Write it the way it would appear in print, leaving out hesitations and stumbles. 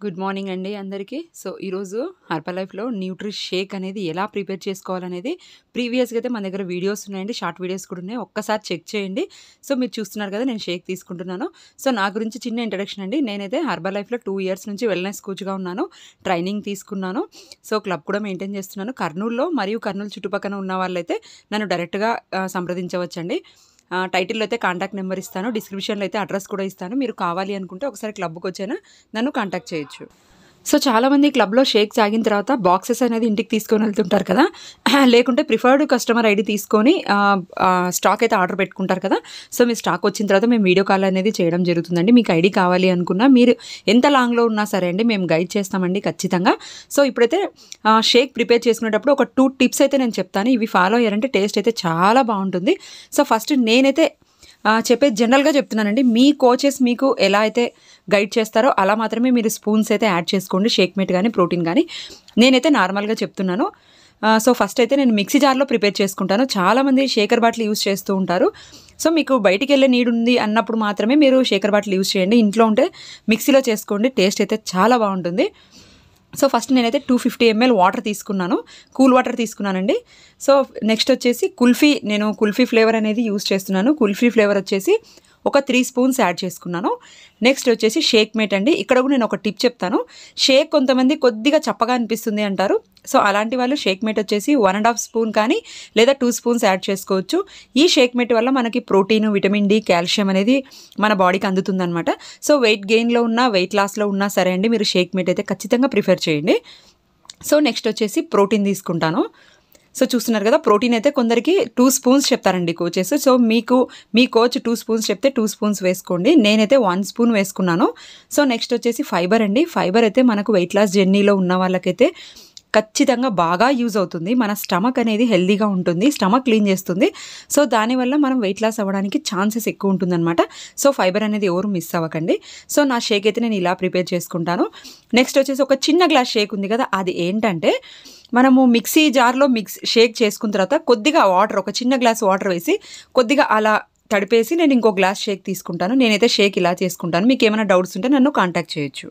Good morning అండి అందరికీ. So, ఈరోజు హర్బల్ లైఫ్‌లో న్యూట్రి షేక్ అనేది ఎలా ప్రిపేర్ చేసుకోవాలనేది ప్రీవియస్‌గా అయితే మన దగ్గర వీడియోస్ ఉన్నాయండి. షార్ట్ వీడియోస్ కూడా ఉన్నాయి. ఒక్కసారి చెక్ చేయండి. సో, మీరు చూస్తున్నారు కదా! నేను షేక్ తీసుకుంటున్నాను. సో, నా గురించి చిన్న ఇంట్రడక్షన్ అండి. నేనైతే హర్బల్ లైఫ్‌లో 2 ఇయర్స్ నుంచి వెల్‌నెస్ కోచ్‌గా ఉన్నాను. ట్రైనింగ్ తీసుకున్నాను. సో, క్లబ్ కూడా మెయింటైన్ చేస్తున్నాను. కర్నూల్‌లో మరియు కర్నూలు చుట్టుపక్కన ఉన్న వాళ్ళైతే నన్ను డైరెక్ట్‌గా సంప్రదించవచ్చండి. టైటిల్‌లో అయితే కాంటాక్ట్ నెంబర్ ఇస్తాను. డిస్క్రిప్షన్‌లో అయితే అడ్రస్ కూడా ఇస్తాను. మీరు కావాలి అనుకుంటే ఒకసారి క్లబ్‌కొచ్చైనా నన్ను కాంటాక్ట్ చేయొచ్చు. సో, చాలామంది క్లబ్‌లో షేక్ తాగిన తర్వాత బాక్సెస్ అనేది ఇంటికి తీసుకొని వెళ్తుంటారు కదా! లేకుంటే ప్రిఫర్డ్ కస్టమర్ ఐడీ తీసుకొని స్టాక్ అయితే ఆర్డర్ పెట్టుకుంటారు కదా! సో, మీ స్టాక్ వచ్చిన తర్వాత మేము వీడియో కాల్ అనేది చేయడం జరుగుతుందండి. మీకు ఐడీ కావాలి అనుకున్నా మీరు ఎంత లాంగ్‌లో ఉన్నా సరే అండి మేము గైడ్ చేస్తామండి ఖచ్చితంగా. సో, ఇప్పుడైతే షేక్ ప్రిపేర్ చేసుకునేటప్పుడు ఒక 2 టిప్స్ అయితే నేను చెప్తాను. ఇవి ఫాలో అయ్యారంటే టేస్ట్ అయితే చాలా బావుంటుంది. సో, ఫస్ట్ నేనైతే చెప్పేది జనరల్‌గా చెప్తున్నానండి. మీ కోచెస్ మీకు ఎలా అయితే గైడ్ చేస్తారో అలా మాత్రమే మీరు స్పూన్స్ అయితే యాడ్ చేసుకోండి. షేక్ మేట్ గానీ, ప్రోటీన్ గానీ. నేనైతే నార్మల్‌గా చెప్తున్నాను. సో, ఫస్ట్ అయితే నేను మిక్సీ జార్‌లో ప్రిపేర్ చేసుకుంటాను. చాలామంది షేకర్ బాటిల్ యూజ్ చేస్తూ ఉంటారు. సో, మీకు బయటికెళ్ళే నీడ్ ఉంది అన్నప్పుడు మాత్రమే మీరు షేకర్ బాటిల్ యూజ్ చేయండి. ఇంట్లో ఉంటే మిక్సీలో చేసుకోండి. టేస్ట్ అయితే చాలా బావుంటుంది. సో, ఫస్ట్ నేనైతే 250 ml వాటర్ తీసుకున్నాను. కూల్ వాటర్ తీసుకున్నానండి. సో, నెక్స్ట్ వచ్చేసి నేను కుల్ఫీ ఫ్లేవర్ అనేది యూజ్ చేస్తున్నాను. కుల్ఫీ ఫ్లేవర్ వచ్చేసి ఒక 3 స్పూన్స్ యాడ్ చేసుకున్నాను. నెక్స్ట్ వచ్చేసి షేక్ మేట్ అండి. ఇక్కడ కూడా నేను ఒక టిప్ చెప్తాను. షేక్ కొంతమంది కొద్దిగా చప్పగా అనిపిస్తుంది అంటారు. సో, అలాంటి వాళ్ళు షేక్ మేట్ వచ్చేసి 1½ స్పూన్ కానీ లేదా 2 స్పూన్స్ యాడ్ చేసుకోవచ్చు. ఈ షేక్ మేట్ వల్ల మనకి ప్రోటీన్, విటమిన్ డి, కాల్షియం అనేది మన బాడీకి అందుతుందనమాట. సో, వెయిట్ గెయిన్‌లో ఉన్నా, వెయిట్ లాస్‌లో ఉన్నా సరే అండి మీరు షేక్ మేట్ అయితే ఖచ్చితంగా ప్రిఫర్ చేయండి. సో, నెక్స్ట్ వచ్చేసి ప్రోటీన్ తీసుకుంటాను. సో, చూస్తున్నారు కదా! ప్రోటీన్ అయితే కొందరికి 2 స్పూన్స్ చెప్తారండి కోచెస్. సో, మీ కోచ్ 2 స్పూన్స్ చెప్తే 2 స్పూన్స్ వేసుకోండి. నేనైతే 1 స్పూన్ వేసుకున్నాను. సో, నెక్స్ట్ వచ్చేసి ఫైబర్ అండి. ఫైబర్ అయితే మనకు వెయిట్ లాస్ జర్నీలో ఉన్న వాళ్ళకైతే ఖచ్చితంగా బాగా యూజ్ అవుతుంది. మన స్టమక్ అనేది హెల్తీగా ఉంటుంది. స్టమక్ క్లీన్ చేస్తుంది. సో, దానివల్ల మనం వెయిట్ లాస్ అవ్వడానికి ఛాన్సెస్ ఎక్కువ ఉంటుందన్నమాట. సో, ఫైబర్ అనేది ఎవరు మిస్ అవ్వకండి. సో, నా షేక్ అయితే నేను ఇలా ప్రిపేర్ చేసుకుంటాను. నెక్స్ట్ వచ్చేసి ఒక చిన్న గ్లాస్ షేక్ ఉంది కదా! అది ఏంటంటే మనము మిక్సీ జార్‌లో షేక్ చేసుకున్న తర్వాత కొద్దిగా వాటర్ ఒక చిన్న గ్లాస్ వాటర్ వేసి కొద్దిగా అలా తడిపేసి నేను ఇంకో గ్లాస్ షేక్ తీసుకుంటాను. నేనైతే షేక్ ఇలా చేసుకుంటాను. మీకేమైనా డౌట్స్ ఉంటే నన్ను కాంటాక్ట్ చేయొచ్చు.